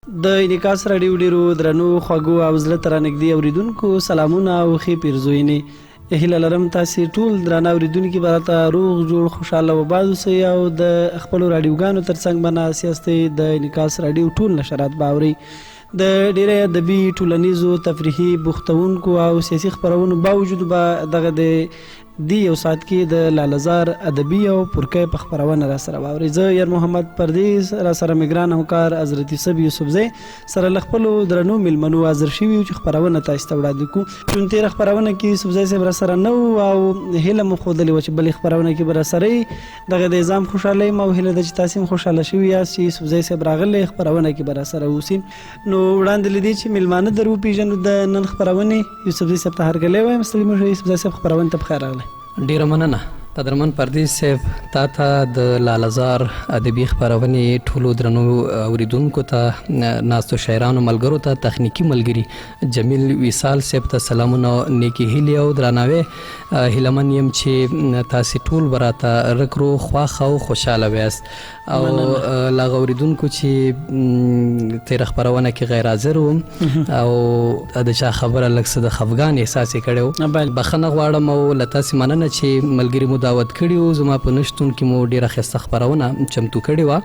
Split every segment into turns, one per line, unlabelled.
د انعکاس راډیو ډیرو درنو خوږو او زړه ته رانږدې اورېدونکو سلامونه او ښې پیرزوینې. هیله لرم تاسې ټول درانه اورېدونکي به راته روغ جوړ خوشحاله او آباد اوسئ او د خپلو راډیوګانو تر څنګ به ناست یاستئ. د انعکاس راډیو ټول نشرات به اورئ. د ډېری ادبي، ټولنیزو، تفریحي، بوختونکو او سیاسي خپرونو باوجود به دغه د یو ساعت کې د لالهزار ادبي او پرکی په خپرونه را سره واورئ. زه یر محمد پردیس، را سره مې ګران همکار حضرت یوسف یوسفزی سره له خپلو درنو میلمنو حاضر شوي یو چې خپرونه تاسو ته وړاندې کړو. چون تېره خپرونه کې یوسفزی صاحب را سره نه و او هیله مو ښودلې وه چې بلې خپرونه کې به را سره یې دغه د نظام خوشحاله یم او هیله ده چې تاسې هم خوشحاله شوي یاست چې یوسفزی صاحب راغلی خپرونه کې به را سره اوسي. نو وړاندې له دې چې میلمانه در وپېژنو د نن خپرونې، یوسفزی صاحب ته هرکلی وایم. ستړي مه شئ یوسفزی صاحب، خپرونې ته بخیر راغلی.
ډیره مننه قدرمن پردیس صاحب، تا ته د لالهزار ادبي خپرونې ټولو درنو اوریدونکو ته، ناستو شاعرانو ملګرو ته، تخنیکي ملګري جمیل وصال صاحب ته سلامونه، نیکې هیلې او درناوی. هیلهمن یم چې تاسې ټول به راته رکرو خوښ او خوشحاله ویاست. او لاغه اوریدونکو چې تېره خپرونه کې غیر حاضر وم او د چا خبره لږ څه د خفګان احساس یې کړی و، بخښنه غواړم او له تاسې مننه چې ملګري مو دعوت کړي وو. زما په نشتون کې مو ډېره ښایسته خپرونه چمتو کړې وه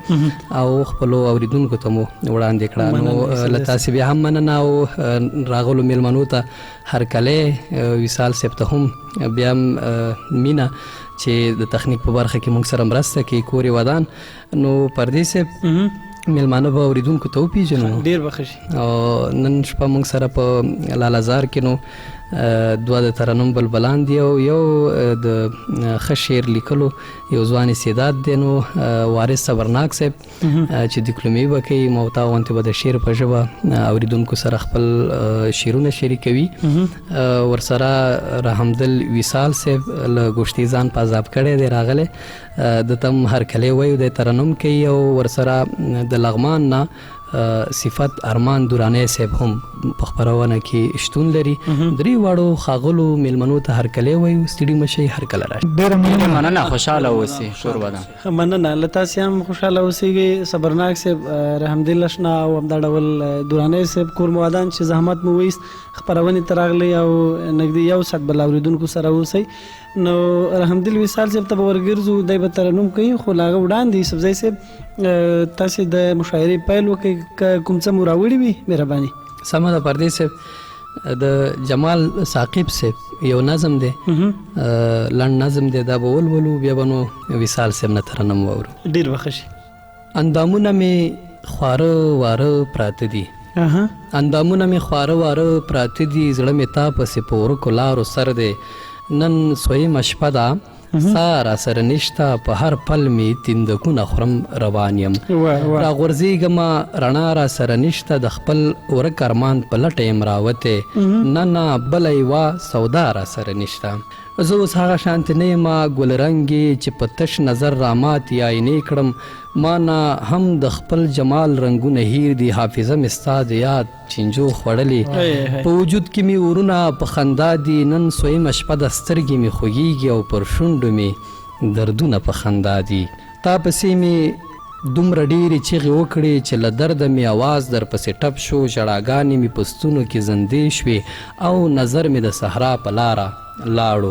او خپلو اوریدونکو ته مو وړاندې کړه. نو له تاسې بیا هم مننه او راغلو میلمنو ته هرکلی، وصال صاحب ته هم بیا هم مینه چې د تخنیک په برخه کې موږ سره مرسته کوي، کور یې ودان. نو پردیس صاحب، میلمانه به اوریدونکو ته وپېژنو.
ډېر به ښه شي.
او نن شپه موږ سره په لالهزار کې نو دوه د ترنم بلبلان دي او یو د ښه شعر لیکلو یو ځوان استعداد دی، نو وارث صبرناک صاحب چې دیپلومي به کوي، ما ورته غوندې به د شعر په ژبه اوریدونکو سره خپل شعرونه شریکوي. ورسره رحمدل وصال صاحب له ګوشتي ځان په عذاب کړی دی راغلی، د ته هم هرکلی وایو، دی ترنم کوي. او ورسره د لغمان نه صفت ارمان دورانی صاحب هم په خپرونه کې شتون لري. درې واړو ښاغلو میلمنو ته هرکلی وایو. ستړي مه شئ، هرکله راشئ.
ډېره مننه، خوشحاله اوسئ. شور ودان.
مننه، له تاسې هم خوشحاله اوسئ. صبرناک صاحب، رحمدل اشنا او همدا ډول دورانی صاحب کور مو ودان چې زحمت مو ویست خپرونې ته راغلی او نږدې یو ساعت به له اوریدونکو سره اوسئ. نو رحمدل وصال صاحب ته به ورګرځو، دی به ترنم کوي. خو له هغه وړاندې یوسفزی صاحب تاسې د مشاعرې پیل وکړئ، که کوم څه مو راوړي وي مهرباني.
سمه ده پردیس صاحب، د جمال ثاقب صاحب یو نظم دی، لنډ نظم دی، دا به ولولو، بیا به نو وصال صاحب نه ترنم واورو.
ډېر به ښه شي.
اندامونه مې خواره واره پراته دي، اندامونه مې خواره واره پراته دي، زړه مې تا پسې په ورکو لارو سر دی. نن سویمه شپه ده، سا را سره نشته، په هر پل مې تندکونه خورم روان یم. را غورځېږمه رڼا را سره نشته، د خپل ورک ارمان په لټه یم راوتې، نه نه بله یوه سودا را سره نشته. زه اوس هغه شانتې نه یم ګلرنګې چې په تش نظر راماتې آینې کړم. ما نه هم د خپل جمال رنګونه هیر دي، حافظه مې ستا د یاد چینجو خوړلې. په وجود کې مې ورونه په خندا دي، نن سویمه شپه ده، سترګې مې خوږېږي او پر شونډو مې دردونه په خندا دي. تا پسې مې دومره ډېرې چیغې وکړې چې له درده مې اواز در پسې ټپ شو، ژړاګانې مې په ستونو کې زندې شوې او نظر مې د صحرا په لاره لاړو.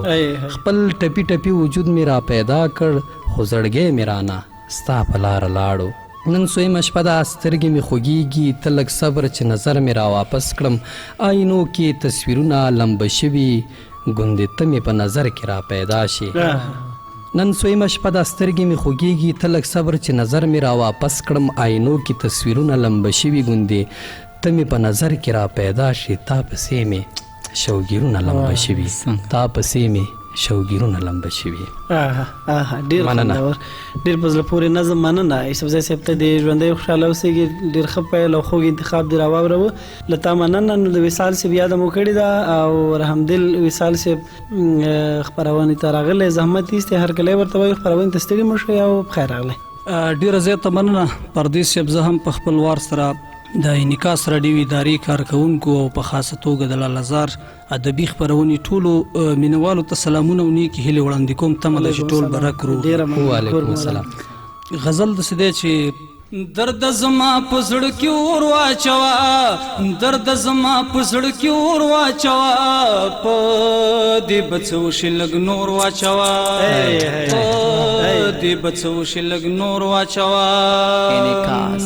خپل ټپي ټپي وجود مې را پیدا کړ، خو زړګی مې رانه ستا په لاره لاړو. نن سویمه شپه ده، سترګې مې خوږېږي، ته لږ صبر چې نظر مې را واپس کړم. آینو کې تصویرونه لمبه شوي، ګوندې ته مې په نظر کې را پیدا شي. نن سویمه شپه ده، سترګې مې خوږېږي، ته لږ صبر چې نظر مې را واپس کړم. آینو کې تصویرونه لمبه شوي، ګوندې ته مې په نظر کې را پیدا شي. تا پسې مې شوګیرونه لمبه شوي، تا پسې مې شوګیرونه لمبه شوي.
ډېر خوندور، ډېر په زړه پورې نظم. مننه یوسفزی صاحب ته د ژوندی خوشحاله اوسېږي. ډېر ښه پیل او خوږ انتخاب دې راواوروه. له تا مننه. نو د وصال صاحب یاده مو کړې ده او رحمدل وصال صاحب خپرونې ته راغلی، زحمت ایستی، هرکلی ورته وایو. خپرونې ته ستړي مه شئ او بخیر راغلی.
ډېره زیاته مننه پردیس صاحب. زه هم په خپل وار سره د انعکاس راډیو ادارې کارکوونکو او په خاصه توګه د لالهزار ادبي خپرونې ټولو مینوالو ته سلامونه او نیکې هیلې وړاندې کوم. تمه ده چې ټول به رک رو.
وعلیکم السلام.
غزل داسې دی چې درد زما په زړه کې اور واچوه درد زما په زړه کې اور واچوه په دې به څه وشي لږ نور واچوه په دې به څه وشي لږ نور واچوه
انعکاس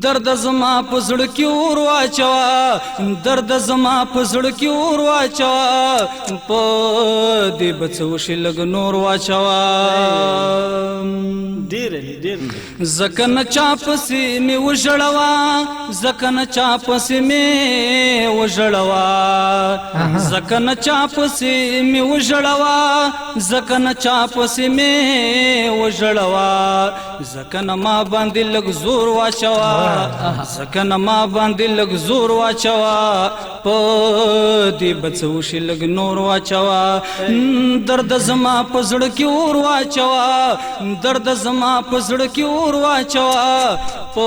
درد زما په زړه کې اور واچوه درد زما په زړه کې اور واچوه په دې به څه وشي لږ نور واچوه ځکه نه چا پسې مې وژړوه ځکه نه چا پسې مې وژړوه ځکه نه چا پسې مې وژړوه ځکه نه چا پسې مې وژړوه ځکه نه ما باندې لږ زور واچوه ځکه نه ما باندې لږ زور واچوه په دې به څه وشي لږ نور واچوه درد زما په زړه کې اور واچوه درد زما په زړه کې اور واچوه په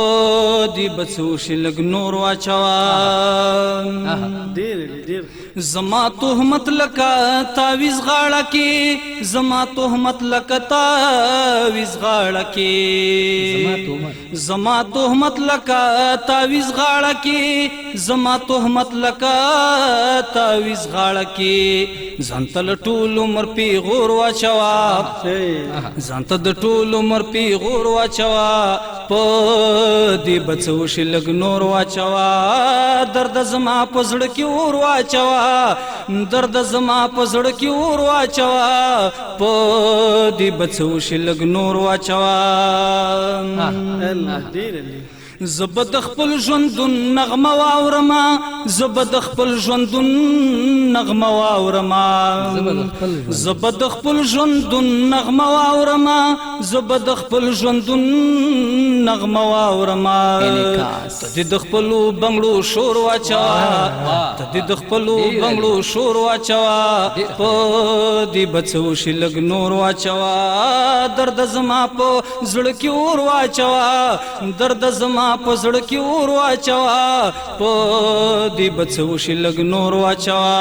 دې به څه وشي لږ نور واچوه زما تهمت لکه تاویز غاړه کې زما تهمت لکه تاویز غاړه کې زما تهمت لکه تاویز غاړه کې زما تهمت لکه تاویز غاړه کې ځان ته له ټول عمر پیغور واچوه ځان ته د ټول عمر پیغور واچوه په دې به څه وشي لږ نور واچوه درد زما په زړه کې اور واچوه درد زما په زړه کې اور واچوه په دې به څه وشي لږ نور واچوه زه د خپل ژوندون نغمه واورمه زه د خپل ژوندون نغمه واورمه زه د خپل ژوندون نغمه واورمه زه د خپل ژوندون نغمه واورمه ته دې د خپلو بنګړو شور واچوه ته دې د خپلو بنګړو شور واچوه په دې به څه وشي لږ نور واچوه درد زما په زړه کې اور واچوه درد زما په زړه کې اور واچوه په دې به څه وشي لږ نور واچوه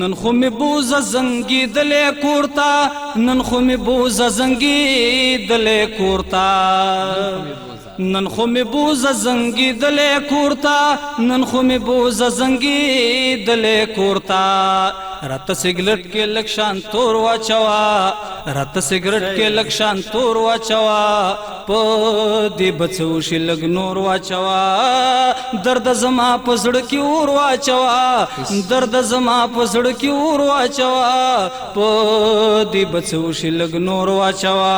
نن خو مې بوزه زنګېدلې کور ته نن خو مې بوزه زنګېدلې کور ته نن خو مې بوزه زنګېدلې کور ته نن خو مې بوزه زنګېدلې کور ته راته سګرټ کې لږ شان تور واچوه راته سګرټ کې لږ شان تور واچوه په دې به څه وشي لږ نور واچوه درد زما په زړه کې اور واچوه درد زما په زړه کې اور واچوه په دې به څه وشي لږ نور واچوه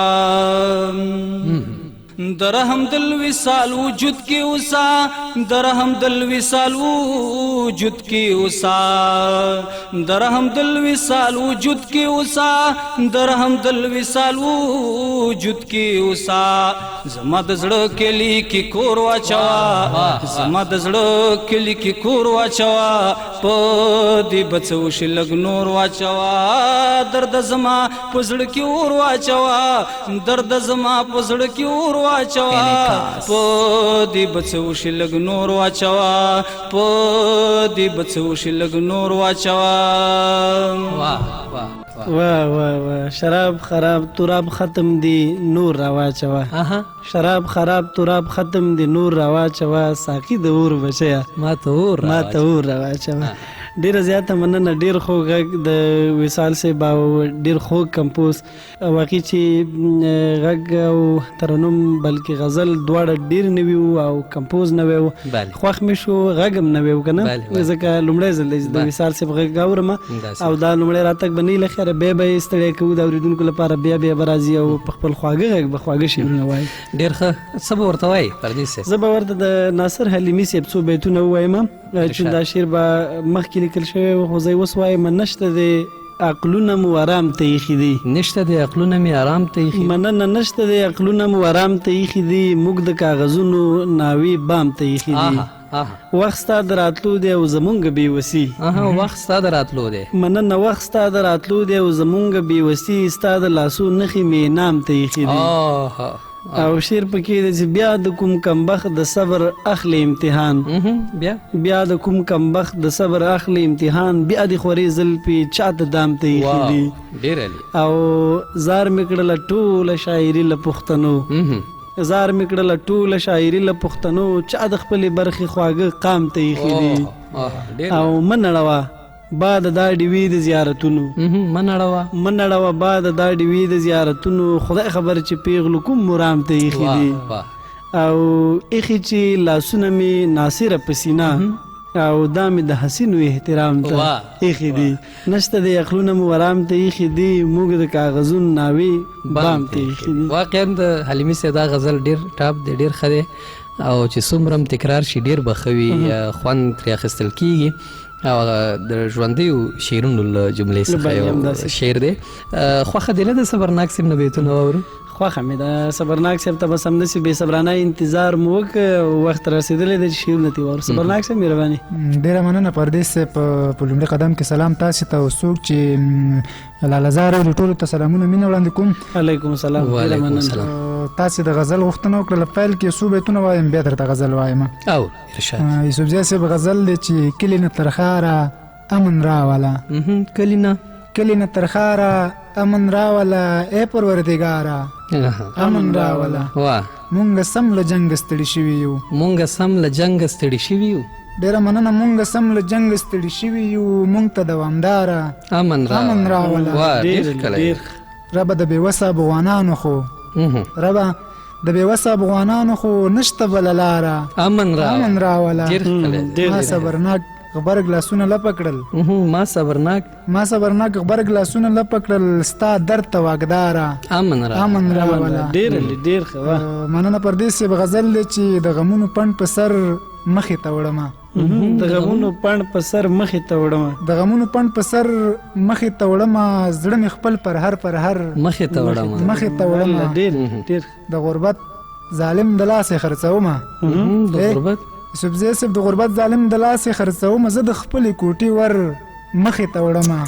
درهم دل وصال وجود کی اوسا درهم دل وصال وجود کی اوسا درهم دل وصال وجود کی اوسا درهم دل وصال وجود کی اوسا زما د زړه کلی کی کور واچوا زما د زړه کلی کی کور واچوا په دې بچو شلګ نور واچوا درد زما په زړه کی اور واچوا درد زما په زړه کی اور واچوا په دې بچو شلګ نور واچوا په دې بچو شلګ نور واچوا
واه واه
واه واه واه شراب خراب تراب ختم دی نور رواچوا شراب خراب تراب ختم دی نور رواچوا ساقي د اور بچیا
ما ته اور
رواچوا ډیر زیاته مننه ډیر خوږ غږ د وصال سے با ډیر خوږ کمپوز واقعي چې غږ او ترنم بلکې غزل دواړه ډیر نوي او کمپوز نوي خوښ مې شو غږ هم نوي کنه ځکه لومړی ځل د وصال سے غږ اورم او دا لومړی راتګ بنې لخره به ستړی کوو د اوریدونکو لپاره بیا برازي او خپل خواږه غږ بخواږه شعرونه وای
ډیر ښه سبا ورته وای پردیس
زه به ورته د ناصر حلیمي صاحب څو بیتونه وایم چې دا شعر به مخکې لیکل شوی و خو زه یې اوس وایم نشته د عقلونه مو ارام ته ایښي دي
نشته د عقلونه مې ارام ته ایښي
مننه نشته د عقلونه مو ارام ته ایښي دي موږ د کاغذونو ناوې بام ته ایښي دي وخت ستا د راتلو دی او زمونږ بېوسي
وخت ستا د راتلو دی
مننه وخت ستا د راتلو دی او زمونږ بېوسي ستا د لاسو نښې مې انعام ته ایښي دي او شعر پکې دی چې بیا د کوم کمبخت د صبر اخلي امتحان بیا د کوم کمبخت د صبر اخلي امتحان بیا د خوري زلفې چاته دام ته ایښي دي
ډېر علي
او زار مې کړله ټوله شاعري له پښتنو زار مې کړله ټوله شاعري له پښتنو چا د خپلې برخې خواږه قام ته ایښي دي او مه نړوه بعد دا ډیوی د زیارتونو منړوه بعد دا ډیوی د زیارتونو خدای خبر چې پیغلو کوم مرام ته ایښي دي او ایښي چې لاسونه مې ناصره په سینه او دا مې د حسینو احترام ته ایښي دي نشته د عقلونه مو ورام ته ایښي دي موږ د کاغذونو ناوې بام ته ایښي دي.
واقعا د حلیمي صاحب دا غزل ډېر ټاپ دی ډېر ښه دی او چې څومره هم تکرار شي ډېر به ښه وي خوند ترې اخیستل کېږي او د ژوندیو شعرونو له جملې څخه یو شعر دی. خوښه دې نه د صبرناک صاحب نه بیتونه واورو؟
خوښه مې د صبرناک صاحب ته بس همداسې بې صبرانه انتظار مو وکړ وخت رسېدلی دی چې شعرونه ترې واورو. صبرناک صاحب مهرباني.
ډېره مننه پردیس صاحب په لومړي قدم کې سلام تاسې ته او څوک چې لالهزار اوري ټولو ته سلامونه مینه وړاندې کوم.
علیکم السلام.
وعلیکم السلام.
تاسې د غزل غوښتنه وکړله پیل کې څو بیتونه وایم بیا درته غزل وایم.
او ارشاد.
یوسفزي صاحب غزل دی چې کلي نه تر ښاره امن راوله کلي نه تر ښاره امن راوله ای پروردګاره امن راوله مونږ سم له جنګ ستړي شوي یو ډېره مننه مونږ سم له جنګ ستړي شوي یو مونږ ته دوامداره امن راوله ربه د بېوسه افغانانو خو ربه د بېوسه افغانانو خو نشته بله لاره امن راوله ما صبرناک غبرګ لاسونه لپه کړل ما صبرناک غبرګ لاسونه لپه کړل ستا درد ته واګداره امن راوله.
ډېر ښه.
مننه پردیس صاحب غزل دی چې د غمونو پنډ په سر مخې ته وړمه
د غمونو پنډ په سر مخې ته وړمه زړه مې خپل پرهر مخې ته وړمه ډېر
د غربت ظالم د لاسې خرڅومه یوسفزي صاحب د غربت ظالم د لاسې خرڅومه زه د خپلې کوټې ور مخې ته وړمه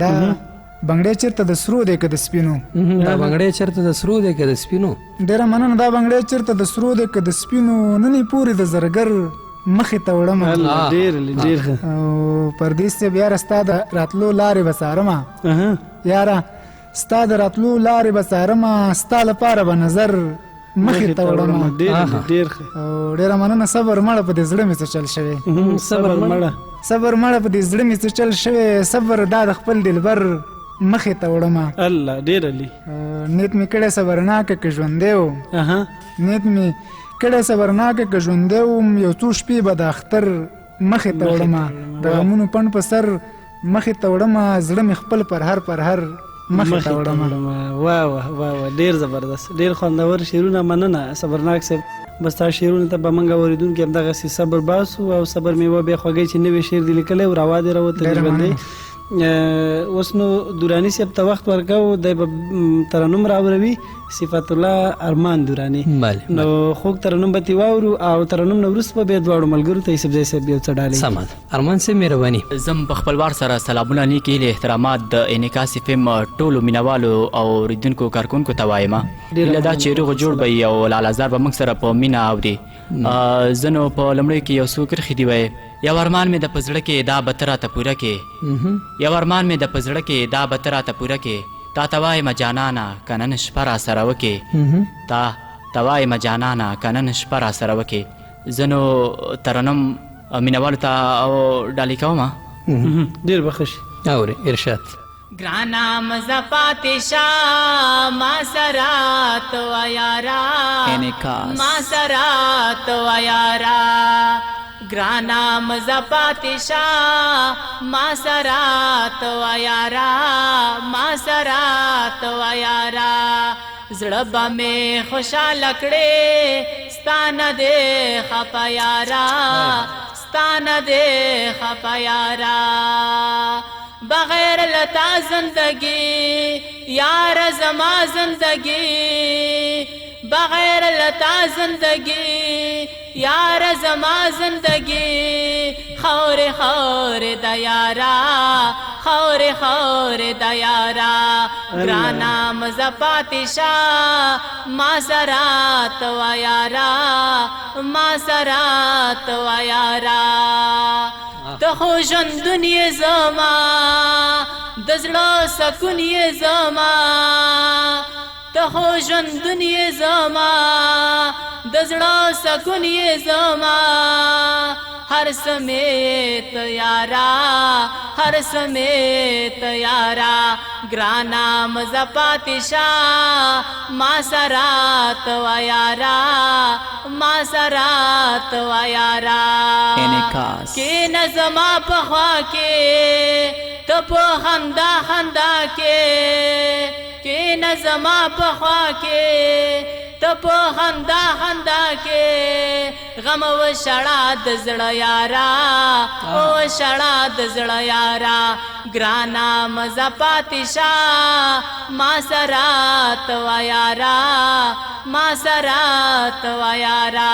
دا بنګړی چېرته د سرو دی که د سپینو ډېره مننه دا بنګړی چېرته د سرو دی که د سپینو ننې پورې د زرګر مخې ته وړمه. او پردیس صاحب یاره ستا د راتلو لارې به څارمه یاره ستا د راتلو لارې به څارمه ستا لپاره به نظر مخې ته وړمه. ډېره مننه صبر مړه په دې زړه مې څه چل شوی صبر مړه په دې زړه مې څه چل شوی صبر دا د خپل دلبر مخې ته وړمه.
الله ډېر علي.
نیت مې کړی صبرناکه که ژوندی و نیت مې کړی صبرناکه که ژوندی وم یو څو شپې به د اختر مخې ته وړمه د غمونو پنډ په سر مخې ته وړمه زړه مې خپل پرهر مخې ته وړمه.
واه ډېر زبردست ډېر خوندور شعرونه. مننه صبرناک صاحب. بس تا شعرونه ته به موږ اورېدونکي همدغسې صبر باسو او صبر میوه بیا خوږی چې نوی شعر دې لیکلی او روا دې راوتلی ژوندی. اوس نو دوراني صاحب ته وخت ورکوو دی به ترنم راوروي صفت الله ارمان دوراني نو خوږ ترنم به ترې واورو او ترنم نه وروسته به بیا دواړو ملګرو ته یوسفزی صاحب یو څه ډالۍ.
ارمان صاحب مهرباني. زم په خپلوار سره سلامونه نیکې هیلې احترامات د انعکاس فم ټولو مینوالو او اورېدونکو کارکونکو ته وایم هیله دا چې روغ جوړ به وي او لالهزار به موږ سره په مینه اوري. زه نو په لومړیو کې یو څو کرښې دي وی یو ارمان مې د په زړه کې دا به ته راته پوره کې یو ارمان مې د په زړه کې دا به ته راته پوره کې تا ته وایم جانانه که نن شپه را سره وکې تا ته وایم جانانه که نن شپه را سره وکې. زه نو ترنم مینوالو ته ډالۍ کوم.
ډېر به ښه شي.
اورې ارشاد.
ګرانا مزه پاتې شه ما سره تو یارا ما سره تو یارا ګرانا مزه پاتې شه ما سره تو یارا ما سره تو یارا زړه به مې خوشحاله کړې ستا نه دې خفه یارا ستا نه دې خفه یارا بغیر لتا زندگی یار زما زندگی بغیر لتا زندگی یار زما زندگی خور خور د یارا خور خور د یارا ګرانا مزه پاتې شه ما سره ته وا یارا ما سره ته وا یارا ته خو ژوندون یې زما د زړه سکون یې زما ته خو ژوندون یې زما د زړه سکون یې زما هر سمیت یارا هر سمیت یارا ګرانا مزه پاتې شه ما سره ته وا یارا ما سره ته وا یارا
انعکاس
کینه زما په خوا کې ته په خندا خندا کې کینه زما په خوا کې ته په خندا خندا کې غم و شړا د زړه یارا او شړا د زړه یارا ګرانا مزه پاتې شه ما سره ته وا یارا ما سره ته وا یارا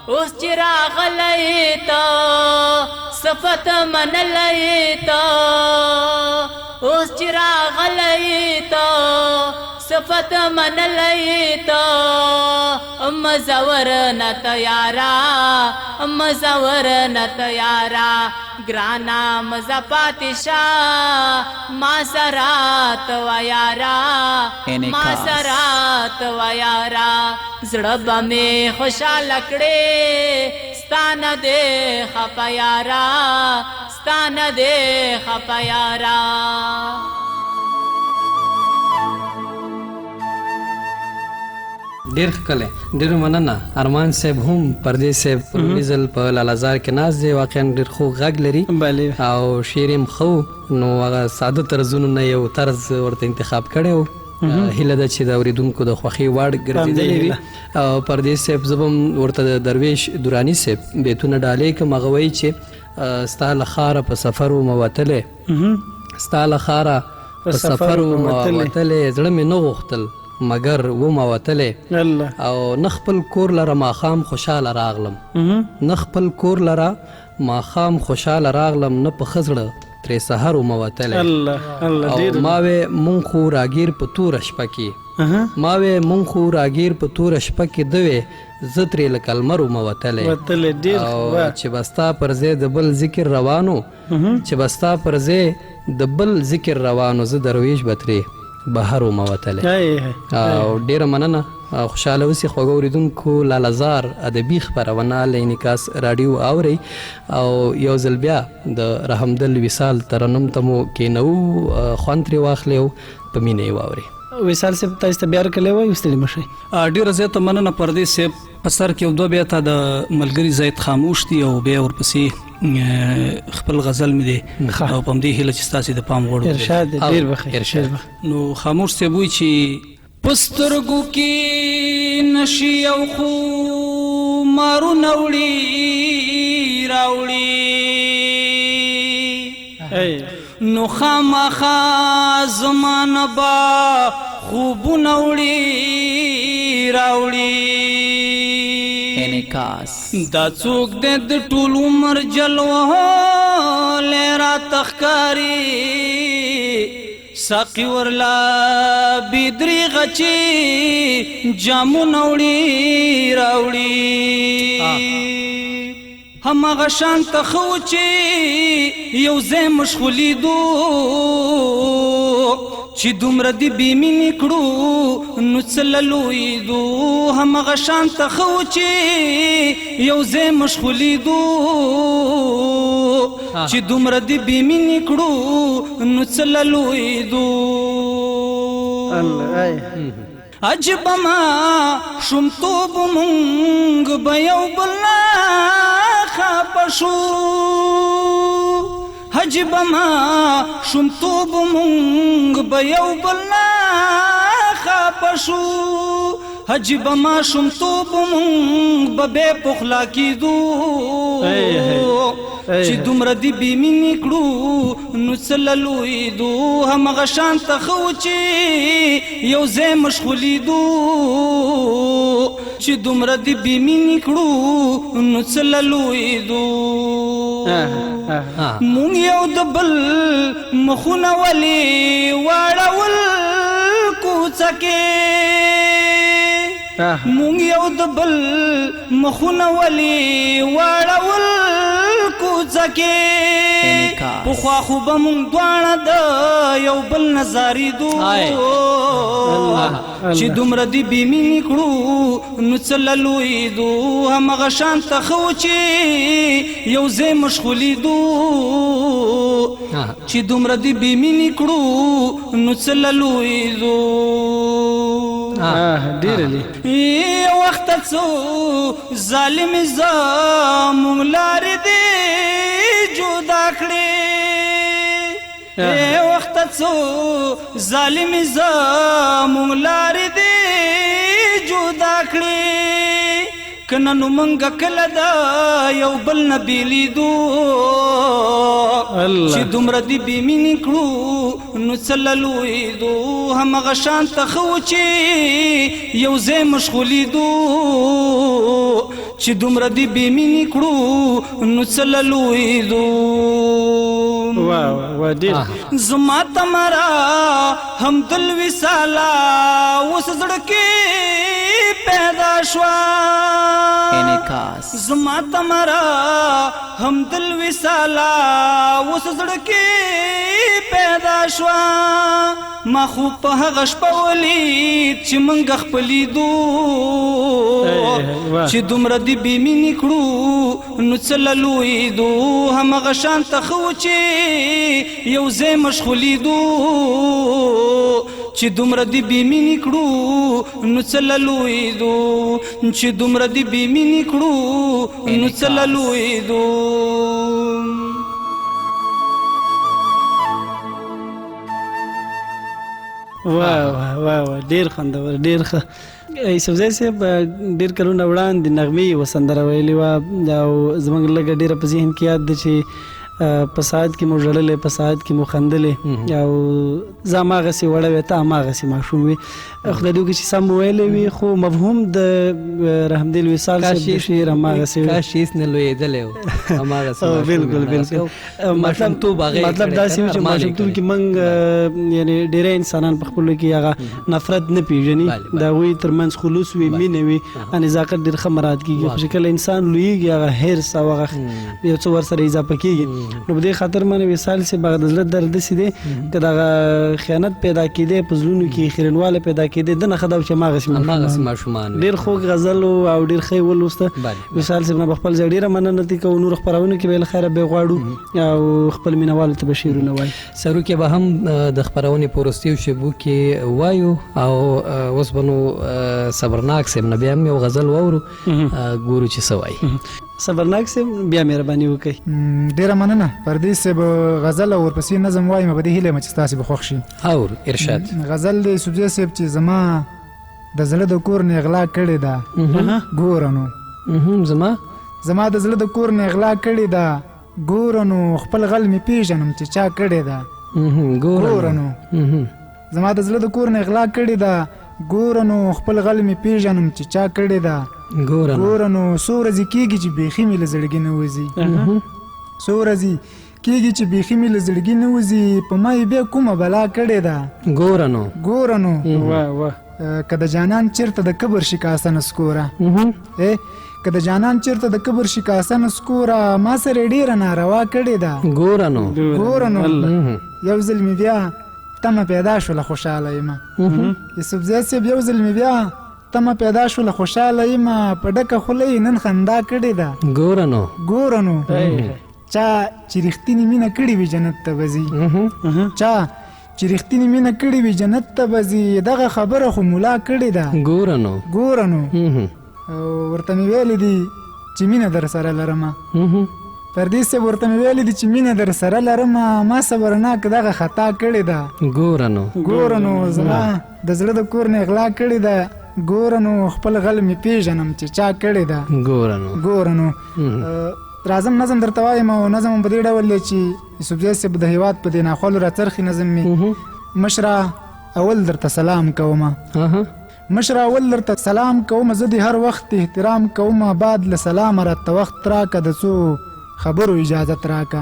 اوس چې راغلی ته صفت منلی ته اوس چې راغلی ته صفت منلی ته مزور نت یارا مزور نت یارا ګرانا مزه پاتې شه ما سره ته وا یارا ما سره ته وا یارا زړه به مې خوشحاله کړې ستانه دې خفه یارا ستانه دې خفه یارا
ډیر ښکلی ډیر مننه ارمان صاحب هم پردیس صاحب په لومړي ځل په لالازار کې ناست دی واقعا ډیر خوږ غږ لري او شعر یې ښه نو هغه ساده طرزونو نه یو طرز ورته انتخاب کړی و هیله ده چې د اورېدونکو د خوښۍ وړ ګرځېدلی وي او پردیس صاحب زه به هم ورته د درویش دراني صاحب بیتونه ډالۍ کړم هغه وایي چې ستا له ښاره په سفر ومه وتلی ستا له ښاره په سفر ومه وتلی زړه مې نه غوښتل مگر ومه وتلی او نه خپل کور لره ماښام خوشحاله راغلم نه خپل کور لره ماښام خوشحاله راغلم نه په ښه زړه ترې سحر ومه وتلی او ما وې مونږ خو راګیر په توره شپه کې ما وې مونږ خو راګیر په توره شپه کې ده وې زه ترې لکه لمر ومه وتلی او چې به ستا پر ځای د بل ذکر روانو چې به ستا پر ځای د بل ذکر روانو زه درویش به ترې بهر ومه وتلی او ډیره مننه خوشحاله اوسئ خوږو اورېدونکو لالازار ادبي خپرونه له انعکاس راډیو اورئ او یو ځل بیا د رحمدل وصال ترنم ته مو کینو خوند ترې واخلئ او په مینه یې واورئ
وصال صاحب تاسو ته بیا رکلی وایي ستړي مه شئ
ډېره زیاته مننه پردیس صاحب په سر کې یو دوه بیته د ملګري زید خاموش دي او بیا ورپسې خپل غزل مې دی او په همدې هیله چې ستاسې د پام وړ
ارشاد ډېر بخیر
نو خاموش صاحب وایي چې په سترګو کې نشي او خو مارونه وړي راوړي نو خامخا زمانه با خوبونه وړي راوړي
انعکاس
دا څوک دی د ټول عمر جلوه را تخکاری ساقی ورلا بیدری غچی جامونه وړي راوړي هماغه شانته خو چې یو ځای مشغولیدو چې دومره دې بېمینې کړو نو څه له لویېدو هماغه شانته خو چې یو ځای مشغولیدو چې دومره دې بېمینې کړو نو څه له لویېدو عجب ما شومتوب مونږ به یو بل نه خفه شو عجب ما شومتوب مونږ به یو بل نه خفه شو عجب ما شومتوب مونږ به بې پخلا کېدو چې دومره دې بېمینې کړو نو څه له لویېدو هماغه شانته ښه و چې یو ځای مشغولیدو چې دومره دې بېمینې کړو نو څه له لویېدو مونږ یو د بل مخونه ولې واړول کوڅه کې مونږ یو د بل مخونه ولې واړول کوڅه کې پخوا خو به مونږ دواړه د یو بل نه زارېدو چې دومره دې بېمینې کړو نو څه له لویېدو همغه شان ته ښه و چې یو ځای مشغولېدو چې دومره دې بېمینې کړو نو څه له لویېدو
ډېرلې
وخته څو ظالم زموږ لارې دې جدا کړې وخته څو ظالم زموږ لارې دې جدا کړې کنه نو منګه کله دا یو بل نه بیلیدو چې دومره دې بېمینې کړو نو څه له لویېدو همغه شان ته ښه و چې یو ځای مشغولېدو چې دومره دې بېمینې کړو نو څه له لویېدو زما تمرا هم دل وصاله اوس زړه کې پیدا شوه زما تمرا هم دل وصاله اوس زړه کې پیدا شوه ما خو په هغه شپه ولید چې موږ خپلېدو چې دومره دې بېمینې کړو نو څه له لویېدو همغه شان ته ښه و چې یو ځای مشغولېدو چې دومره دې بېمینې کړو نو څه له لویېدو چې دومره دې بېمینې کړو نو څه له لویېدو
واه ډېر خوندور ډېر ښه یوسفزی صاحب ډېر کلونه وړاندې نغمې یوه سندره ویلې وه او زموږ لږه ډېره په ذهن کې یاد ده چې په ساعت کې مو ژړلې په ساعت کې مو خندلې او زه هماغسې وړه وې ته هماغسې ماشوم وې خدای دې وکړي چې سم ویلې وي خو مفهوم د رحمدل وصال صاحب د شعر هماغسې وي
کاش هېڅ نه لویېدلی و هماغسې
بالکل
ماشومتوب
مطلب داسې و چې ماشومتوب کې موږ یعنې ډېری انسانان په خپلو کې هغه نفرت نه پېژني د هغوی تر منځ خلوص وي مینه وي نزاکت ډېر ښه مراعات کېږي خو چې کله انسان لویېږي هغه حرص او هغه یو څه ورسره اضافه کېږي نو په دې خاطر باندې وصال صاحب هغه د زړه درد داسې دی که دغه خیانت پیدا کېدی په زړونو کې خیرنواله پیدا کېدی ده نه ښه ده چې هماغسې
ماشومان
ډېر خوږ غزل او ډېر ښه یې ولوسته وصال صاحب نه به خپل ځای ډېره مننه دي کوو نورو خپرونو کې به یې له خیره بیا غواړو او خپل مینهوالو ته به شعرونه وایي
سرو کې به هم د خپرونې په وروستیو شېبو کې وایو او اوس به نو صبرناک صاحب نه بیا هم یو غزل واورو ګورو چې څه وایي
صبرناک صاحب بیا مهرباني وکړئ
ډېره مننه پردیس صاحب غزل او ورپسې نظم وایم په دې هیله یم چې ستاسې به خوښ شي
اور ارشاد
غزل د یوسفزي صاحب چې زما د زړه د کور نه اغلا کړې ده ګوره نو زما د زړه د کور نه اغلا کړې ده ګوره نو خپل غل مې پېژنم چې چا کړې ده ګوره نو زما د زړه د کور نه اغلا کړې ده ګوره نو خپل غل مې پېژنم چې چا کړې ده ګوره نو څو ورځې کېږي چې بیخي مې له زړګي نه وځي څو ورځې کېږي چې بیخي مې له زړګي نه وځي په ما یې بیا کومه بلا کړې ده ګوره نو که د جانان چېرته د کبر شکاسه نسکوره که د جانان چېرته د کبر شکاسه نسکوره ما سره ډېره ناروا کړې ده ګوره نو یو ځل مې بیا تمه پیدا شوله خوشحاله یمه یوسفزی صاحب یو ځل مې بیا تمه پیدا شوله خوشحاله یمه په ډکه خوله یې نن خندا کړې ده ګوره نو چا چې رښتینې مینه کړې وي جنت ته به ځي چا چې رښتینې مینه کړې وي جنت ته به ځي دغه خبره خو ملا کړې ده ګوره نو ورته مې ویلې دي چې مینه در سره لرمه پردیس صاحب ورته مې ویلې دي چې مینه در سره لرمه ما صبرناک دغه خطا کړې ده ګوره نو زما د زړه د کور نه اغلا کړې ده ګوره نو خپل غل مې پېژنم چې چا کړې ده ګوره نو راځم نظم درته وایم او نظم په دې ډول دی چې یوسفزی صاحب د هېواد په دې ناخوالو راڅرخي نظم مې مشره اول درته سلام کومه مشره اول درته سلام کوم، زه د هر وخت احترام کوم، بعد له سلامه راته وخت راکه، د څو خبرو اجازت راکه.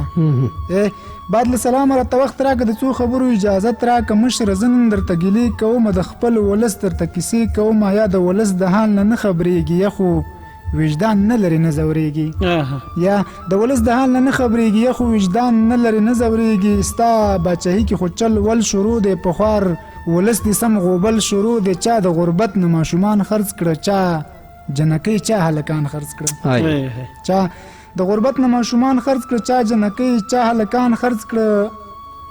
بعد له سلامه راته وخت راکه، د څو خبرو اجازت راکه. مشره زه نن درته ګیلې کوم، د خپل ولس درته کیسې کوم، یا د ولس د حال نه خبرېږي، یا خو وجدان نه لري نه ځورېږي، یا د ولس د حال نه خبرېږي، یا خو وجدان نه لري نه ځورېږي. ستا باچاهي کې خو چل ول شروع دی، پخوار ولس دې سم غوبل شروع دی. چا د غربت نه ماشومان خرڅ کړه، چا جنکۍ، چا هلکان خرڅ کړه، چا د غربت نه ماشومان خرڅ کړه، چا جنکۍ، چا هلکان خرڅ کړه،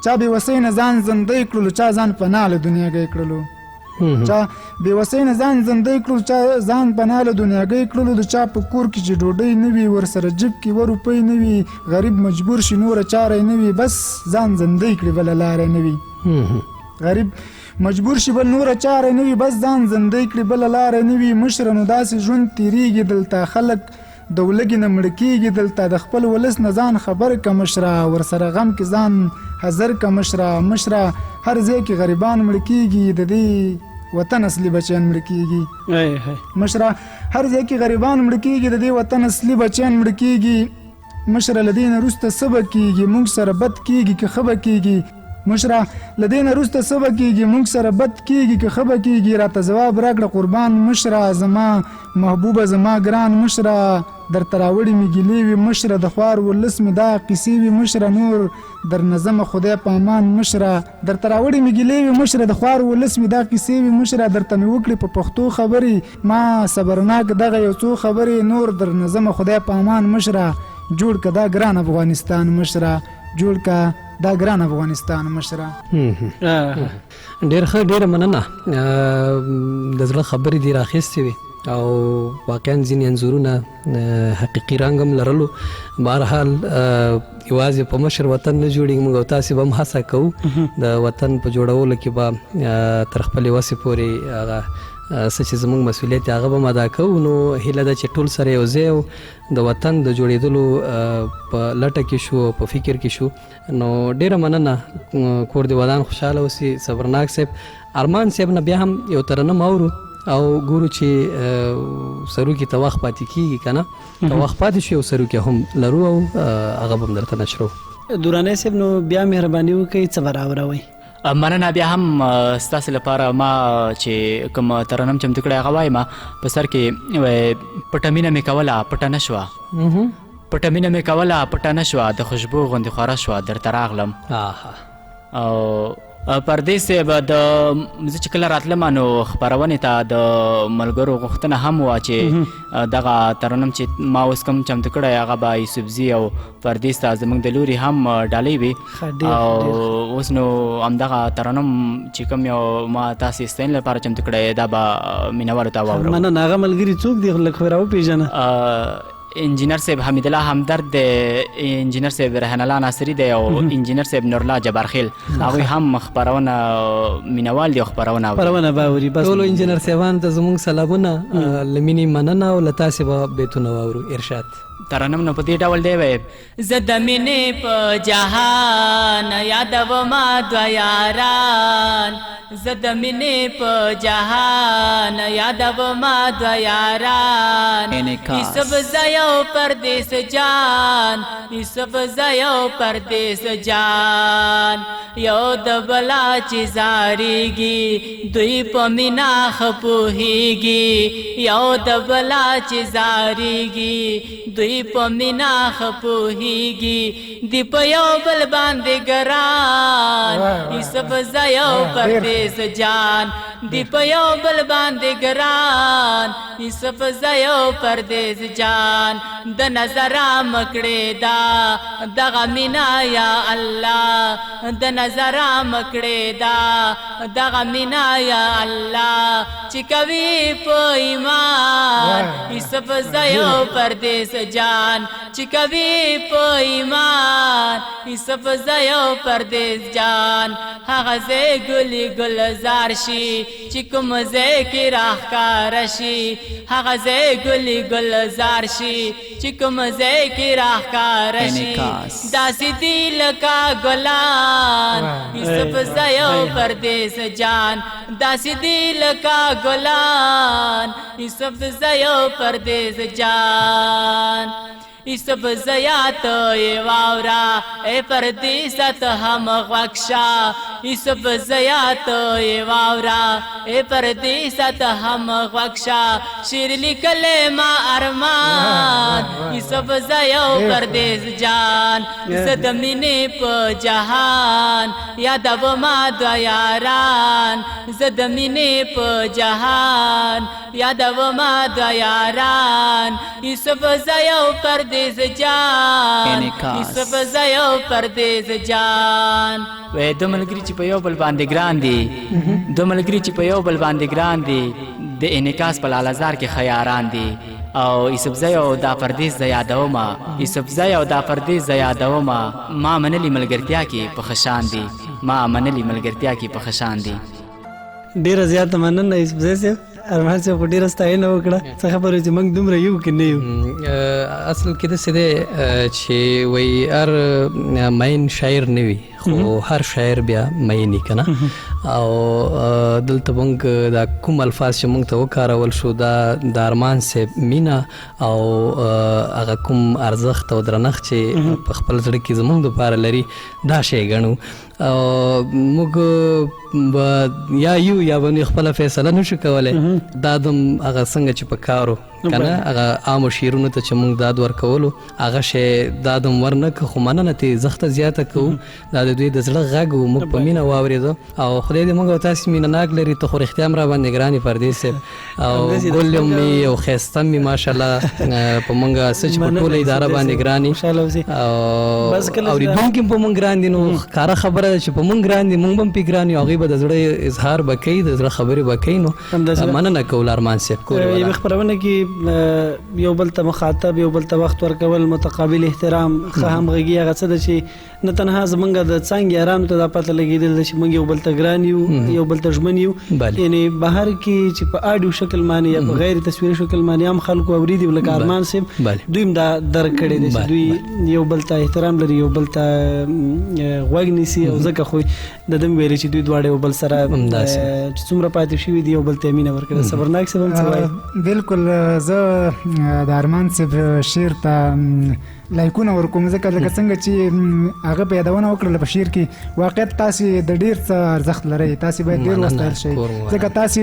چا بېوسۍ نه ځان زندۍ کړلو، چا ځان پناه له دنیاګۍ کړلو، چا بېوسۍ نه ځان زندۍ کړلو، چا ځان پناه له دنیاګۍ کړلو. د چا په کور کې چې ډوډۍ نه وي، ورسره جیب کې 2 روپۍ نه وي، غریب مجبور شي نوره چاره یې نه وي، بس ځان زندۍ کړي، بله لاره نه وي. غریب مجبور شي بل نوره چاره نه وي، بس ځان زندۍ کړي، بله لاره نه وي. مشره نو داسې ژوند تېرېږي دلته، خلک د ولږې نه مړه کېږي دلته، د خپل ولس نه ځان خبر که مشره، ورسره غم کې ځان حذر که مشره. مشره هر ځای کې غریبان مړه کېږي، د دې وطن اصلي بچیان مړه کېږي. مشره هر ځای کې غریبان مړه کېږي، د دې وطن اصلي بچیان مړه کېږي. مشره له دې نه وروسته څه به کېږي، موږ سره بد کېږي که ښه به کېږي. مشره له دې نه وروسته څه به کېږي، موږ سره بد کېږي که ښه به کېږي. راته ځواب راکړه قربان مشره، زما محبوبه، زما ګران مشره، درته راوړې مې ګیلې وي مشره، د خوار ولس مې دا قیسې وي مشره، نور در نظمه خدای په امان مشره. درته راوړې مې ګیلې وي مشره، د خوار ولس مې دا قیسې وي مشره، درته مې وکړې په پښتو خبرې، ما صبرناک دغه یو څو خبرې، نور در نظمه خدای په امان مشره. جوړ که دا ګران افغانستان مشره، جوړ که دا ګران افغانستان مشره.
ډېر ښه، ډېره مننه، د زړه خبرې دې راخیستې وي او واقعا ځینې انځورونه حقیقي رنګ هم لرلو. بهرحال یوازې په مشر وطن نه جوړېږي، موږ او تاسې به هم هڅه کوو د وطن په جوړولو کې به تر خپلې وسې پورې هغه څه چې زموږ مسؤلیت هغه به هم ادا کوو. نو هیله ده چې ټول سره یو ځای او د وطن د جوړېدلو په لټه کې شو او په فکر کې شو. نو ډېره مننه، کور دې ودان خوشحاله اوسي. صبرناک صاحب، ارمان صاحب نه بیا هم یو ترنم اورو او ګورو چې سروکي ته وخت پاتې کېږي که نه، که وخت پاتې شو یو سروکي هم لرو او هغه به هم درته نشرو.
درانی صاحب نو بیا مهرباني وکړئ څه به راوروئ.
مننه، بیا هم ستاسې لپاره ما چې کوم ترنم چمتو کړی هغه وایم. په سر کې پټه مینه مې کوله پټه نه شوه، پټه مینه مې کوله پټه نه شوه، د خوشبو غوندې خوره شوه درته راغلم. او پردیس صاحب، زه چې کله راتلم نو خپرونې ته د ملګرو غوښتنه هم وه چې دغه ترنم چې ما اوس کوم چمتو کړی هغه به یوسفزي او پردیس ته زموږ د لوري هم ډالۍ وي. او اوس نو همدغه ترنم چې کوم یو ما تاسې ستاینې لپاره چمتو کړی دا به مینوالو ته واورو.
مننه. هغه ملګري څوک دي لږ خو راوپېژنه.
انجینر صاحب حمید الله همدرد دی، انجینر صاحب رحن الله ناصري دی او انجینر صاحب نورالله جبارخیل، هغوی هم خپرونه مینوال دي او خپرونه
باوري. بس
ټولو انجینر صاحبانو ته زموږ سلامونه، له مینې مننه او له تاسې به بیتونه واورو. ارشاد
ترنم نو په دې ډول دی وی:
زه د مینې په جهان یادومه دوه یاران، زه د مینې په جهان یادومه دوه یاران، یوسف زه یو پردیس جان، یوسف زه یو پردیس جان، یو د بلا چې زاریږي دوی په مینا ښه پوهیږي، یو د بلا چې زاریږي دوی په مینا ښه پوهیږي، دی په یو بل باندې ګران، یوسف زه یو پردیس جان، دی په یو بل باندې ګران، یوسف زه یو پردیس جان، د نظره مکړې دا دغه مینا یا الله، د نظره مکړې دا دغه مینا یا الله، چې کوي په ایمان، یوسف زه یو پردیس جان، چې کوي په ایمان یوسف زیو پردیس جان هغه ځای ګلي ګلزار شي چې کوم ځای کې راښکاره شي هغه ځای ګلي گلزار شي چې کوم ځای کې راښکاره شي داسې دي لکه ګلان یوسف زیو پردیس جان داسې دي لکه ګلان یوسف زیو پردیس جان یوسف زیات واورا اے پردیسه ته هم غوږ یوسف زیات واورا اے پردیسه ته هم غوږ شعر لیکلی ما ارمان یوسف زیو پردیس جان زه د مینې په جهان یادومه دوه یاران زه د مینې په جهان یادومه دوه یاران یوسف زیو پردیس جان یوسف زیو پردیس جان
وې دو ملګري چې په یو بل باندې ګران دي دو ملګري چې په یو بل باندې ګران دي د انعکاس په لالازار کې خیاران دي او یوسف زیو دا پردیس ز یادومه یوسف زیو دا پردیس ز یادومه ما منلی ملګرتیا کې په خشان دي ما منلی ملګرتیا کې په خشان دي
ډیره زیاته مننه یوسف زی ارمان صاحب په ډیره ستاینه وکړه څه خبره چې موږ دومره یو که نه یو
اصل کې داسې دی چې وایي هر مین شاعر نه وي خو هر شاعر بیا میني که نه او دلته موږ دا کوم الفاظ چې موږ ته وکارول شو دا د ارمان صاحب مینه او هغه کوم ارزښت او درنښت چې په خپل زړه کې زموږ دپاره لري دا شی ګڼو او موږ به یا یو یا به خپله فیصله نشو کولی دا دم هغه څنګه چې په کارو که نه هغه عامو شعرونو ته چې موږ داد ورکولو هغه شی دا دم ور نه که خو مننه ترې زښته زیاته کوو دا د دوی د زړه غږ و موږ په مینه واورېده او خدای دې موږ او تاسې مینه ناک لري ته خو رښتیا هم را باندې ګران یې پردیس صاحب او ګل یم مې او ښایسته مې ماشاءالله په موږ څه چې په ټوله اداره باندې ګران یي او اورېدونکي هم په موږ ګران دي نو ښکاره خبره ده چې په موږ ګران دي موږ به هم پې ګران یو هغوی به د زړه اظهار به کوي د زړه خبرې به کوي نو مننه کول ارمان صاحب
یوه خپرونه کې یو بل ته مخاطب یو بل ته وخت ورکول متقابل احترام ښه همغږي هغه څه ده چې نه تنها زمونږ د څانګې یارانو ته دا پته لګېدل ده چې موږ یو بل ته ګران یو یو بل ته ژمن یو یعنې بهر کې چې په آډیو شکل باندې یا په غیر تصویري شکل باندې هم خلکو اورېدي لکه ارمان صاحب دوی هم دا درک کړی دی چې دوی یو بل ته احترام لري یو بل ته غوږ نیسي او ځکه خو د ده مې ویلې چې دوی دواړه یو بل سره چې څومره پاتې شوي دي یو بل ته مینه ورکړې صبرناک صاحب هم څه وایي
بالکل زه د ارمان صاحب شعر ته لایکونه ورکوم ځکه لکه څنګه چې هغه په یادونه وکړله په شعر کې واقعیت تاسې د ډېر څه ارزښت لرئ تاسې باید ډېر وستایل شئ ځکه تاسې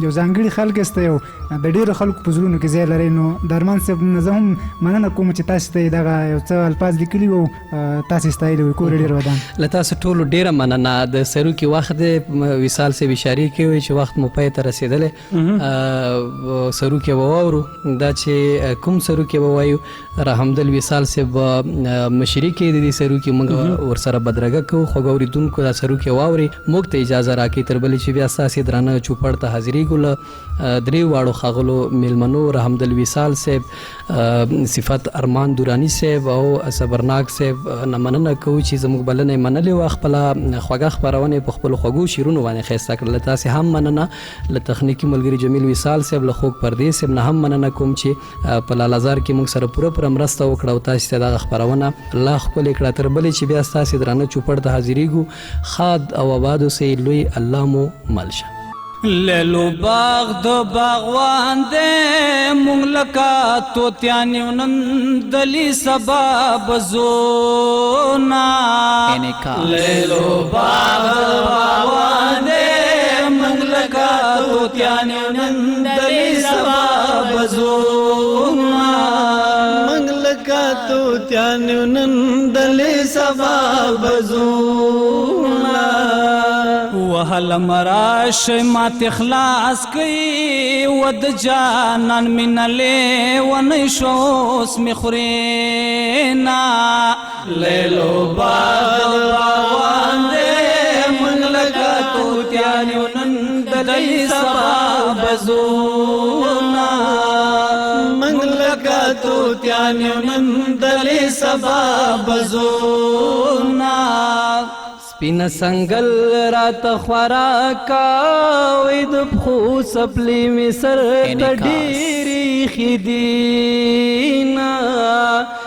یو ځانګړي خلک یاست یو د ډېرو خلکو په زړونو کې ځای لرئ نو د ارمان صاحب نه زه هم مننه کوم چې تاسې ته یې دغه یو څه الفاظ لیکلي وو تاسې ستایلي وو کور ډېر ودان
له تاسو ټولو ډېره مننه د سروکي وخت دی وصال صاحب اشارې کوي چې وخت مو پای ته رسېدلی سروکي به واورو دا چې کوم سروکي به وایو رحمدل وصال صاحب مشري کوي د دې سروکي موږ ورسره بدرګه کوو خوږ اورېدونکو دا سروکي واوري موږ ته اجازه راکړي تر بلې چې بیا ستاسې درانه چوپړ ته حاضرېږو له درې واړو ښاغلو میلمنو رحمدل وصال صاحب صفت ارمان دوراني صاحب او صبرناک صاحب نه مننه کوو چې زموږ بلنه یې منلې وه خپله خوږه خپرونه یې په خپلو خوږو شعرونو باندې ښایسته کړله تاسې هم مننه له تخنیکي ملګري جمیل وصال صاحب له خوږ پردیس صاحب نه هم مننه کوم چې په لالازار کې موږ سره پوره مرسته وکړه او تاسې ته دغه خپرونه الله ښکلې کړه تر بلې چې بیا ستاسې درانه چوپړ ته حاضرېږو ښاد او آباد اوسئ لوی الله مو مل شه
لیلو باغ د باغوان دې مونږ لکه توتیان یو نن دلی سبا بزونا لیلو باغ د باغوان دې مونږ لکه توتیان یو نن دلی سبا بزونا
توتیانو نن دلی سبا بزونا
وهل مراش مات اخلاص کئی ود جانان منلی ونشوس مخرینا لیلو باغ باغوان دے من لگا توتیانو نن دلی سبا بزونا
لکه توتیان یو نن دلې سبا بزونا
سپین سنگل رات خوراکا وې د پخو سپلی می سر تډيري خدینا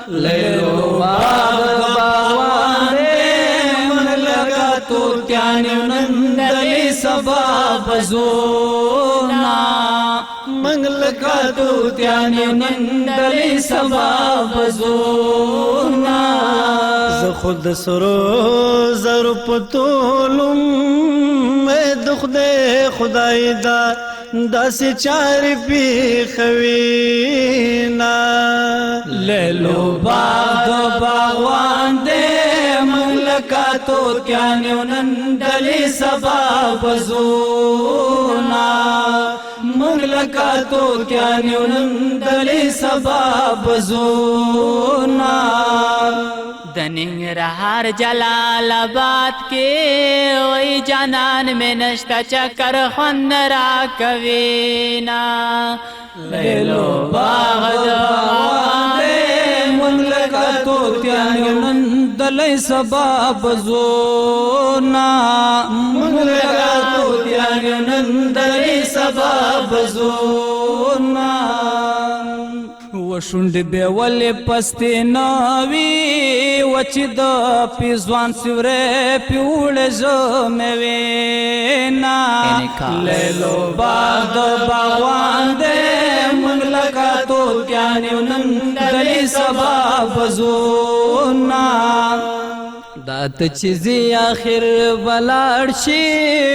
لیلو باغ باغوان من لگا توتیان یو نن دلې سبا بزونا
منګ لکه توتیان یو نن دلې سبا بزونا زه خود سرو زر پتولم د خدای دا داسې چارې پیښوینا
لیلو باغ باغوان دې موږ لکه توتیان یو نن دلې سبا بزونا موږ لکه توتیان یو نن دلې سبا بزونا
د ننګرهار جلال آباد کې وای جانان میں نشتا چکر خوند را کوینا
لیلو باغ دې موږ لکه توتیان یو نن دلې سبا بزونا موږ لکه توتیان یو نن دلې سبا بزونا وشوند به ولې پستې ناوي وچ د پیزوان سیوره پیوړ زمه وینا لیلو باغ باغوان دې موږ لکه توتیان یو نن دلې سبا بزونا دات چیزی آخر بلاړ شي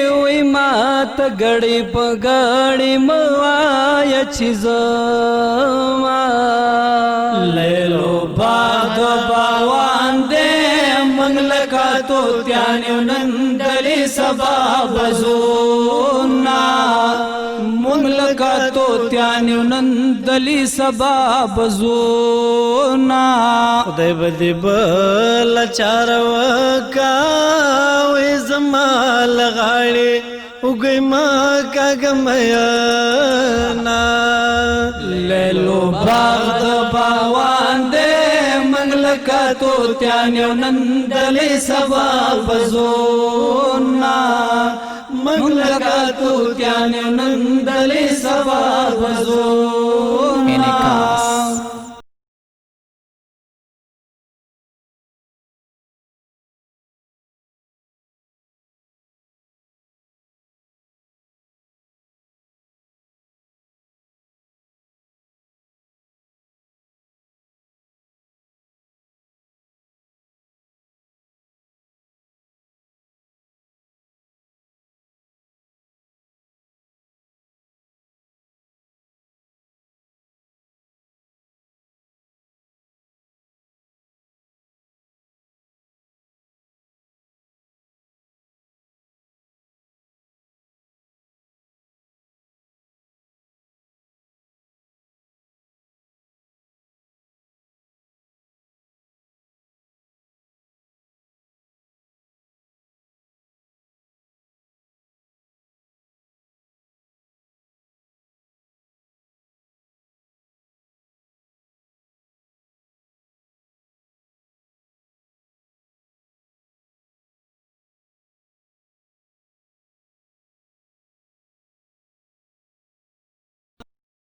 وای ما ته غړې په غړې موایا چیز ما لیلو باغ باغوان دې موږ لکه توتیان یو نن دلې سبا بزونا موږ لکه توتیان یو نن دلې سبا بزونا
خدای به دې بل چار وکا وې زما لغاړې وګي ما کاګمیا
لیلو باغ د باغوان دې موږ لکه توتیان یو نن دلې سبا بزونا موږ لکه توتیان یو نن دلې سبا بزونا